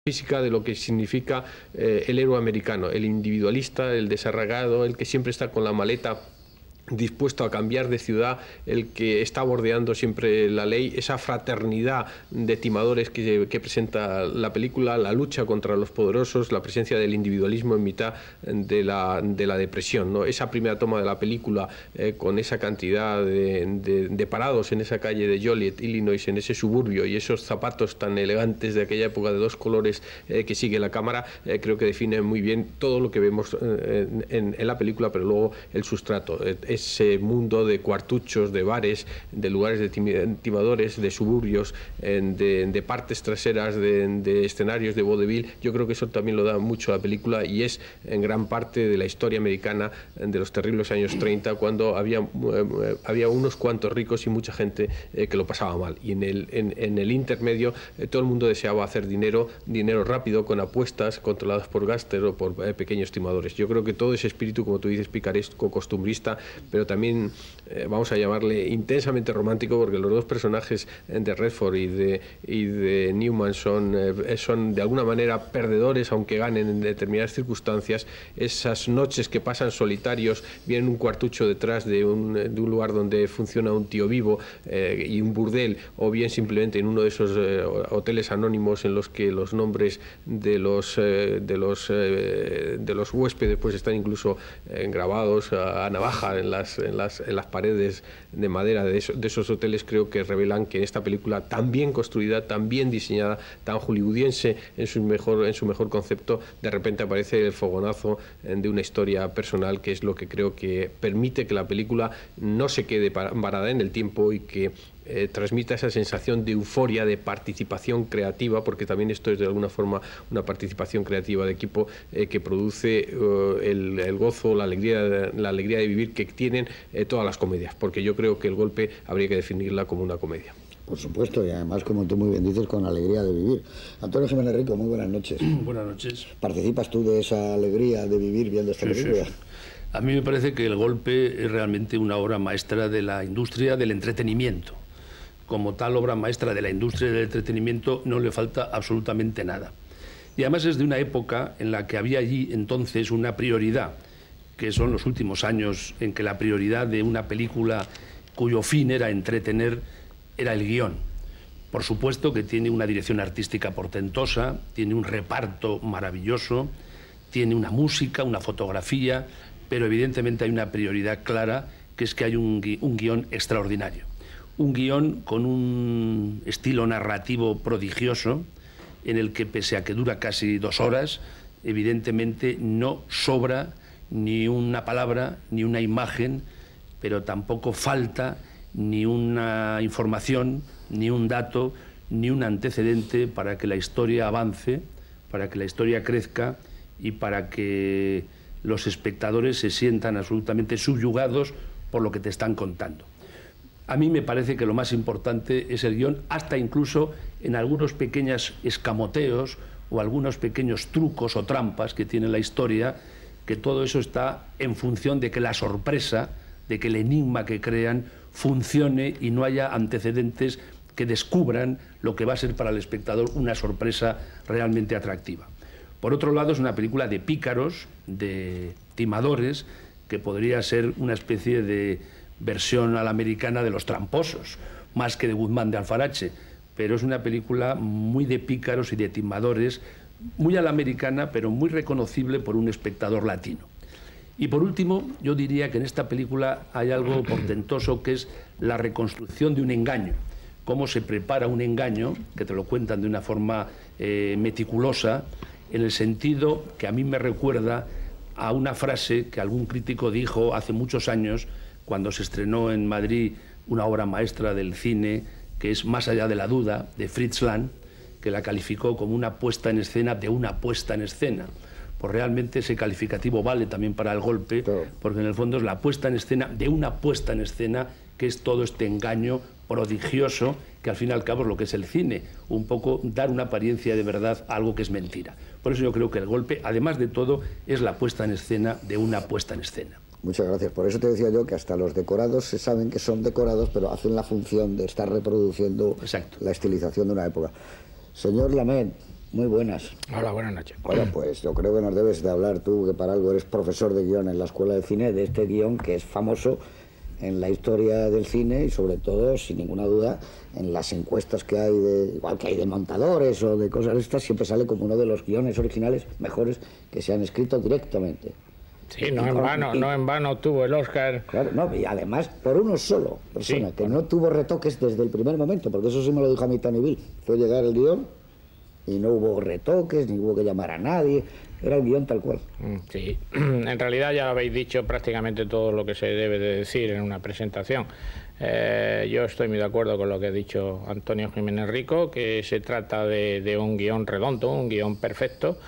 física de lo que significa el héroe americano, el individualista, el desarraigado, el que siempre está con la maleta dispuesto a cambiar de ciudad, el que está bordeando siempre la ley, esa fraternidad de timadores que presenta la película, la lucha contra los poderosos, la presencia del individualismo en mitad de la depresión, ¿no? Esa primera toma de la película con esa cantidad de parados en esa calle de Joliet, Illinois, en ese suburbio, y esos zapatos tan elegantes de aquella época de dos colores que sigue la cámara, creo que define muy bien todo lo que vemos en la película, pero luego el sustrato, ese mundo de cuartuchos, de bares, de lugares de timadores, de suburbios, de partes traseras, de escenarios de vodevil. Yo creo que eso también lo da mucho la película y es en gran parte de la historia americana de los terribles años 30, cuando había unos cuantos ricos y mucha gente que lo pasaba mal. Y en el intermedio todo el mundo deseaba hacer dinero rápido con apuestas controladas por gángsters o por pequeños timadores. Yo creo que todo ese espíritu, como tú dices, picaresco, costumbrista, pero también vamos a llamarle intensamente romántico, porque los dos personajes de Redford y de Newman son de alguna manera perdedores, aunque ganen en determinadas circunstancias. Esas noches que pasan solitarios, bien en un cuartucho detrás de un lugar donde funciona un tío vivo y un burdel, o bien simplemente en uno de esos hoteles anónimos en los que los nombres de los huéspedes pues están incluso grabados a navaja en las paredes de madera de esos hoteles. Creo que revelan que en esta película, tan bien construida, tan bien diseñada, tan hollywoodiense en su mejor concepto, de repente aparece el fogonazo de una historia personal, que es lo que creo que permite que la película no se quede varada en el tiempo y que transmita esa sensación de euforia, de participación creativa, porque también esto es de alguna forma una participación creativa de equipo que produce el gozo, la alegría de vivir que tienen todas las comedias, porque yo creo que El Golpe habría que definirla como una comedia. Por supuesto, y además, como tú muy bien dices, con alegría de vivir. Antonio Jiménez Rico, muy buenas noches. Buenas noches. ¿Participas tú de esa alegría de vivir viendo esta película? Sí. A mí me parece que El Golpe es realmente una obra maestra de la industria del entretenimiento. Como tal obra maestra de la industria del entretenimiento no le falta absolutamente nada. Y además es de una época en la que había allí entonces una prioridad, que son los últimos años en que la prioridad de una película cuyo fin era entretener era el guión. Por supuesto que tiene una dirección artística portentosa, tiene un reparto maravilloso, tiene una música, una fotografía, pero evidentemente hay una prioridad clara, que es que hay un guión extraordinario. Un guión con un estilo narrativo prodigioso, en el que, pese a que dura casi 2 horas, evidentemente no sobra ni una palabra, ni una imagen, pero tampoco falta ni una información, ni un dato, ni un antecedente para que la historia avance, para que la historia crezca y para que los espectadores se sientan absolutamente subyugados por lo que te están contando. A mí me parece que lo más importante es el guión, hasta incluso en algunos pequeños escamoteos o algunos pequeños trucos o trampas que tiene la historia, que todo eso está en función de que la sorpresa, de que el enigma que crean funcione y no haya antecedentes que descubran lo que va a ser para el espectador una sorpresa realmente atractiva. Por otro lado, es una película de pícaros, de timadores, que podría ser una especie de versión a la americana de Los Tramposos, más que de Guzmán de Alfarache, pero es una película muy de pícaros y de timadores, muy a la americana, pero muy reconocible por un espectador latino. Y por último, yo diría que en esta película hay algo portentoso, que es la reconstrucción de un engaño. Cómo se prepara un engaño, que te lo cuentan de una forma meticulosa, en el sentido que a mí me recuerda a una frase que algún crítico dijo hace muchos años, cuando se estrenó en Madrid una obra maestra del cine, que es Más allá de la duda, de Fritz Lang, que la calificó como una puesta en escena de una puesta en escena. Pues realmente ese calificativo vale también para El Golpe, porque en el fondo es la puesta en escena de una puesta en escena, que es todo este engaño prodigioso, que al fin y al cabo es lo que es el cine, un poco dar una apariencia de verdad a algo que es mentira. Por eso yo creo que El Golpe, además de todo, es la puesta en escena de una puesta en escena. Muchas gracias. Por eso te decía yo que hasta los decorados se saben que son decorados, pero hacen la función de estar reproduciendo la estilización de una época. Señor Lament, Muy buenas. Hola, buenas noches. Bueno, pues yo creo que nos debes de hablar tú, que para algo eres profesor de guión en la Escuela de Cine, de este guión que es famoso en la historia del cine y sobre todo, sin ninguna duda, en las encuestas que hay, igual que hay de montadores o de cosas estas, siempre sale como uno de los guiones originales mejores que se han escrito directamente. Sí, no en vano tuvo el Oscar. Claro, no, y además por uno solo persona, que no tuvo retoques desde el primer momento, porque eso sí me lo dijo a mí Tony Bill. Fue llegar el guión y no hubo retoques, ni hubo que llamar a nadie. Era el guión tal cual. Sí, en realidad ya habéis dicho prácticamente todo lo que se debe de decir en una presentación. Yo estoy muy de acuerdo con lo que ha dicho Antonio Jiménez Rico, que se trata de un guión redondo, un guión perfecto,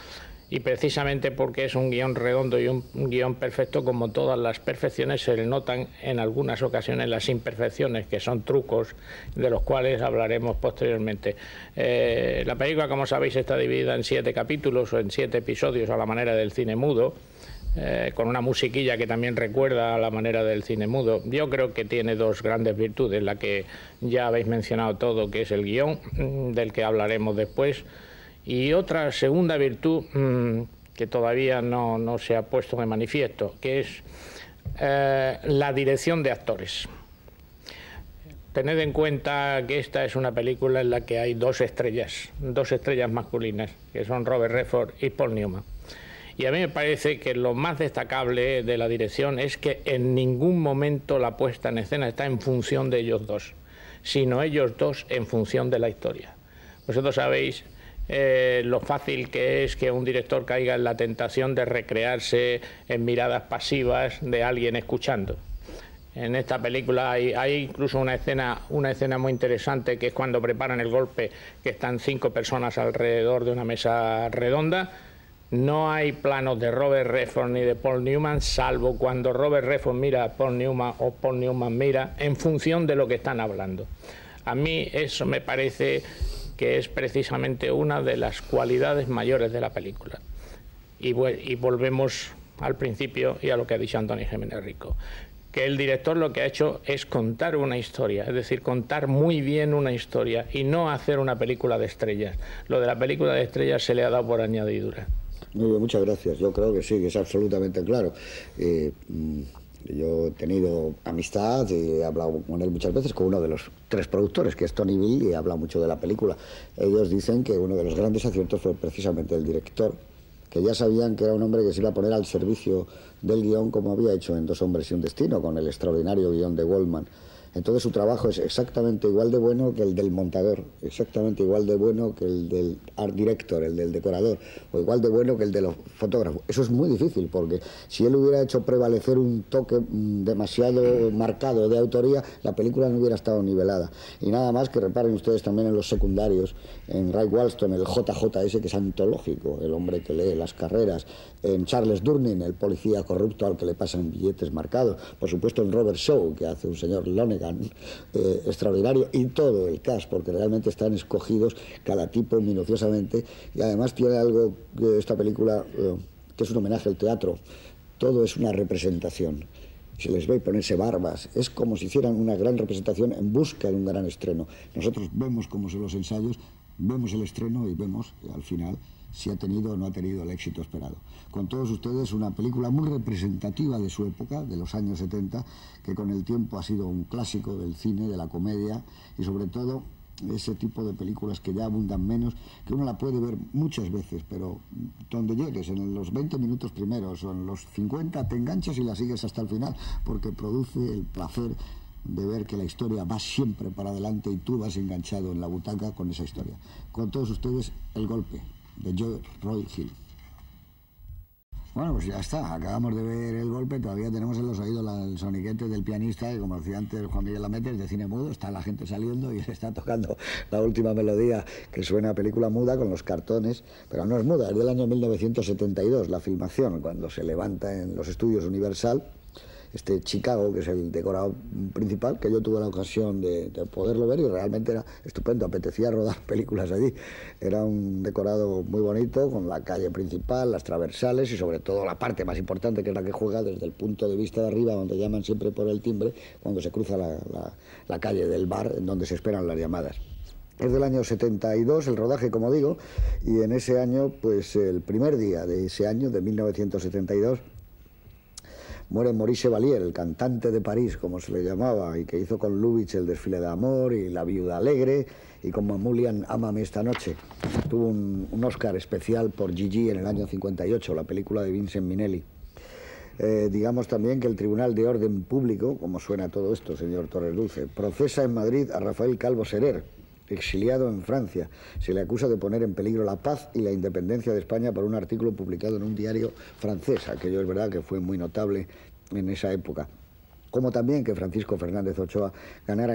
y precisamente porque es un guión redondo y un guión perfecto, como todas las perfecciones, se le notan en algunas ocasiones las imperfecciones, que son trucos de los cuales hablaremos posteriormente. La película, como sabéis, está dividida en 7 capítulos o en 7 episodios a la manera del cine mudo, con una musiquilla que también recuerda a la manera del cine mudo. Yo creo que tiene 2 grandes virtudes, la que ya habéis mencionado todo, que es el guión, del que hablaremos después, y otra segunda virtud que todavía no se ha puesto de manifiesto, que es la dirección de actores. Tened en cuenta que esta es una película en la que hay 2 estrellas masculinas, que son Robert Redford y Paul Newman. Y a mí me parece que lo más destacable de la dirección es que en ningún momento la puesta en escena está en función de ellos dos, sino ellos dos en función de la historia. Vosotros sabéis lo fácil que es que un director caiga en la tentación de recrearse en miradas pasivas de alguien escuchando. En esta película hay incluso una escena muy interesante, que es cuando preparan el golpe, que están 5 personas alrededor de una mesa redonda. No hay planos de Robert Redford ni de Paul Newman, salvo cuando Robert Redford mira a Paul Newman o Paul Newman mira, en función de lo que están hablando. A mí eso me parece que es precisamente una de las cualidades mayores de la película. Y volvemos al principio y a lo que ha dicho Antonio Jiménez Rico, que el director lo que ha hecho es contar una historia, es decir, contar muy bien una historia y no hacer una película de estrellas. Lo de la película de estrellas se le ha dado por añadidura. Muy bien, muchas gracias. Yo creo que sí, que es absolutamente claro. Yo he tenido amistad y he hablado con él muchas veces, con uno de los 3 productores, que es Tony Bill, y he hablado mucho de la película. Ellos dicen que uno de los grandes aciertos fue precisamente el director, que ya sabían que era un hombre que se iba a poner al servicio del guión, como había hecho en 2 hombres y un destino, con el extraordinario guión de Waldman. Entonces su trabajo es exactamente igual de bueno que el del montador, exactamente igual de bueno que el del art director, el del decorador, o igual de bueno que el de los fotógrafos. Eso es muy difícil, porque si él hubiera hecho prevalecer un toque demasiado marcado de autoría, la película no hubiera estado nivelada. Y nada más que reparen ustedes también en los secundarios, en Ray Walston, el JJS, que es antológico, el hombre que lee las carreras, en Charles Durning, el policía corrupto al que le pasan billetes marcados, por supuesto en Robert Shaw, que hace un señor Lonegan, extraordinario, y todo el cast, porque realmente están escogidos cada tipo minuciosamente, y además tiene algo de esta película que es un homenaje al teatro. Todo es una representación. Se les ve ponerse barbas, es como si hicieran una gran representación en busca de un gran estreno. Nosotros vemos cómo son los ensayos, vemos el estreno y vemos al final si ha tenido o no ha tenido el éxito esperado. Con todos ustedes, una película muy representativa de su época, de los años 70, que con el tiempo ha sido un clásico del cine, de la comedia, y sobre todo ese tipo de películas que ya abundan menos, que uno la puede ver muchas veces, pero donde llegues, en los 20 minutos primeros o en los 50, te enganchas y la sigues hasta el final, porque produce el placer de ver que la historia va siempre para adelante y tú vas enganchado en la butaca con esa historia. Con todos ustedes, El golpe, de George Roy Hill. Bueno, pues ya está, acabamos de ver El golpe, todavía tenemos en los oídos el soniquete del pianista, que como decía antes Juan Miguel Lameter, de cine mudo, está la gente saliendo y se está tocando la última melodía que suena a película muda con los cartones, pero no es muda, es del año 1972, la filmación, cuando se levanta en los estudios Universal, Chicago, que es el decorado principal, que yo tuve la ocasión de poderlo ver y realmente era estupendo, apetecía rodar películas allí. Era un decorado muy bonito, con la calle principal, las transversales y sobre todo la parte más importante, que es la que juega desde el punto de vista de arriba, donde llaman siempre por el timbre, cuando se cruza la calle del bar en donde se esperan las llamadas. Es del año 72 el rodaje, como digo, y en ese año, pues el primer día de ese año, de 1972, muere Maurice Chevalier, el cantante de París, como se le llamaba, y que hizo con Lubitsch el Desfile de Amor y La Viuda Alegre, y con Mamoulian Ámame esta noche. Tuvo un Oscar especial por Gigi en el año 58, la película de Vincent Minnelli. Digamos también que el Tribunal de Orden Público, como suena todo esto, señor Torres Dulce, procesa en Madrid a Rafael Calvo Serer, exiliado en Francia. Se le acusa de poner en peligro la paz y la independencia de España por un artículo publicado en un diario francés. Aquello es verdad que fue muy notable en esa época. Como también que Francisco Fernández Ochoa ganara